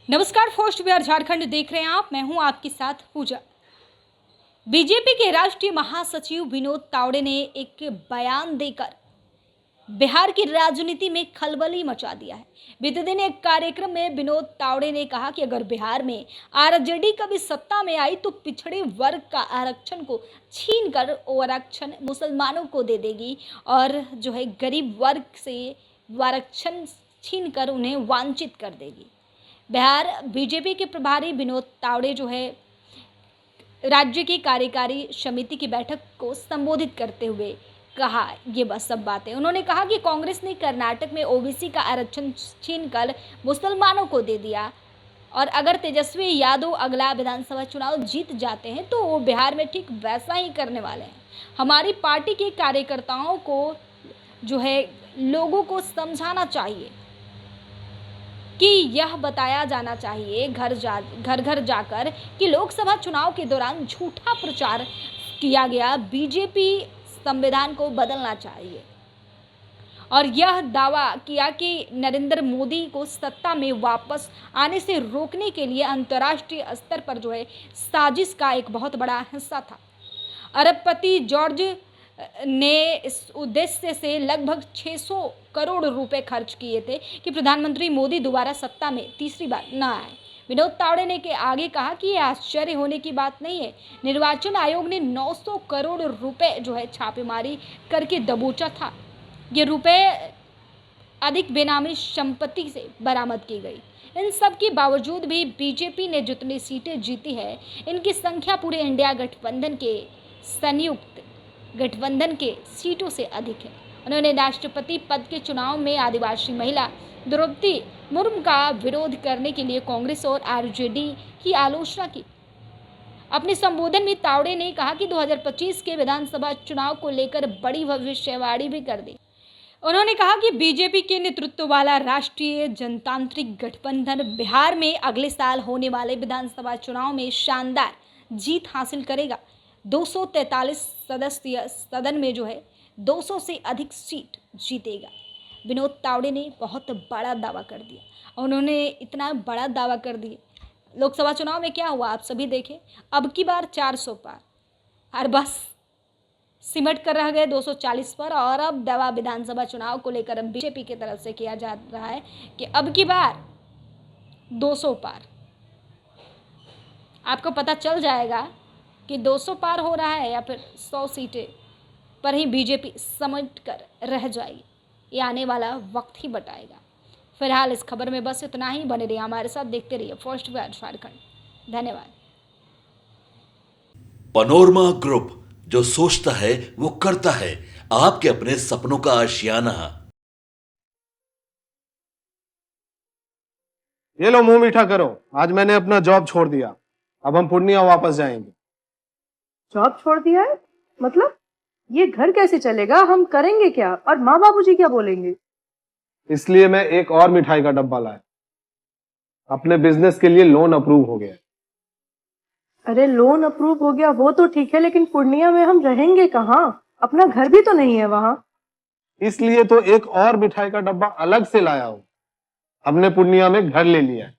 नमस्कार, फर्स्ट बिहार झारखंड देख रहे हैं आप। मैं हूं आपके साथ पूजा। बीजेपी के राष्ट्रीय महासचिव विनोद तावड़े ने एक बयान देकर बिहार की राजनीति में खलबली मचा दिया है। बीते दिन एक कार्यक्रम में विनोद तावड़े ने कहा कि अगर बिहार में आरजेडी कभी सत्ता में आई तो पिछड़े वर्ग का आरक्षण को छीनकर वो आरक्षण मुसलमानों को दे देगी और गरीब वर्ग से आरक्षण छीनकर उन्हें वांछित कर देगी। बिहार बीजेपी के प्रभारी विनोद तावड़े राज्य की कार्यकारी समिति की बैठक को संबोधित करते हुए कहा ये बस सब बातें। उन्होंने कहा कि कांग्रेस ने कर्नाटक में ओबीसी का आरक्षण छीनकर मुसलमानों को दे दिया और अगर तेजस्वी यादव अगला विधानसभा चुनाव जीत जाते हैं तो वो बिहार में ठीक वैसा ही करने वाले हैं। हमारी पार्टी के कार्यकर्ताओं को लोगों को समझाना चाहिए कि यह बताया जाना चाहिए घर घर जाकर कि लोकसभा चुनाव के दौरान झूठा प्रचार किया गया, बीजेपी संविधान को बदलना चाहिए और यह दावा किया कि नरेंद्र मोदी को सत्ता में वापस आने से रोकने के लिए अंतर्राष्ट्रीय स्तर पर साजिश का एक बहुत बड़ा हिस्सा था। अरबपति जॉर्ज ने इस उद्देश्य से लगभग 600 करोड़ रुपए खर्च किए थे कि प्रधानमंत्री मोदी दोबारा सत्ता में तीसरी बार न आए। विनोद तावड़े ने के आगे कहा कि यह आश्चर्य होने की बात नहीं है। निर्वाचन आयोग ने 900 करोड़ रुपए छापेमारी करके दबोचा था। ये रुपए अधिक बेनामी संपत्ति से बरामद की गई। इन सब के बावजूद भी बीजेपी ने जितनी सीटें जीती है, इनकी संख्या पूरे इंडिया गठबंधन के संयुक्त गठबंधन के सीटों से अधिक है। उन्होंने राष्ट्रपति पद के चुनाव में आदिवासी महिला द्रौपदी मुर्मू का विरोध करने के लिए कांग्रेस और आरजेडी की आलोचना की। अपने संबोधन में तावड़े ने कहा कि 2025 के विधानसभा चुनाव को लेकर बड़ी भविष्यवाणी भी कर दी। उन्होंने कहा कि बीजेपी के नेतृत्व वाला राष्ट्रीय जनतांत्रिक गठबंधन बिहार में अगले साल होने वाले विधानसभा चुनाव में शानदार जीत हासिल करेगा। 243 सदस्यीय सदन में 200 से अधिक सीट जीतेगा। विनोद तावड़े ने बहुत बड़ा दावा कर दिया। उन्होंने इतना बड़ा दावा कर दिया, लोकसभा चुनाव में क्या हुआ आप सभी देखें। अब की बार 400 पार और बस सिमट कर रह गए 240 पर। और अब दावा विधानसभा चुनाव को लेकर अब बीजेपी की तरफ से किया जा रहा है कि अब की बार 200 पार। आपको पता चल जाएगा कि 200 पार हो रहा है या फिर 100 सीटें पर ही बीजेपी समझ कर रह जाएगी। ये आने वाला वक्त ही बताएगा। फिलहाल इस खबर में बस इतना ही। बने रहिए हमारे साथ, देखते रहिए फर्स्ट बिहार झारखंड। धन्यवाद। पनोरमा ग्रुप, जो सोचता है वो करता है। आपके अपने सपनों का आशियाना। ये लो, मुंह मीठा करो। आज मैंने अपना जॉब छोड़ दिया। अब हम पूर्णिया वापस जाएंगे। जॉब छोड़ दिया है? मतलब ये घर कैसे चलेगा? हम करेंगे क्या? और माँ बाबूजी क्या बोलेंगे? इसलिए मैं एक और मिठाई का डब्बा लाया। अपने बिजनेस के लिए लोन अप्रूव हो गया। अरे लोन अप्रूव हो गया वो तो ठीक है, लेकिन पूर्णिया में हम रहेंगे कहाँ? अपना घर भी तो नहीं है वहाँ। इसलिए तो एक और मिठाई का डब्बा अलग से लाया हूँ। हमने पूर्णिया में घर ले लिया है,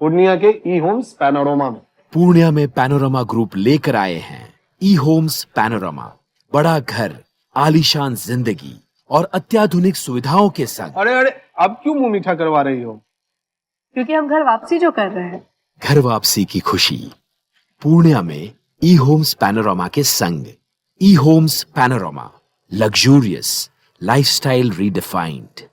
पूर्णिया के ई होम्स पैनोरमा में। पूर्णिया में पैनोरमा ग्रुप लेकर आए हैं ई होम्स पैनोरमा। बड़ा घर, आलीशान जिंदगी और अत्याधुनिक सुविधाओं के संग। अरे अब क्यों मुंह मीठा करवा रही हो? क्योंकि हम घर वापसी जो कर रहे हैं। घर वापसी की खुशी पूर्णिया में ई होम्स पैनोरमा के संग। E homes panorama, luxurious lifestyle redefined.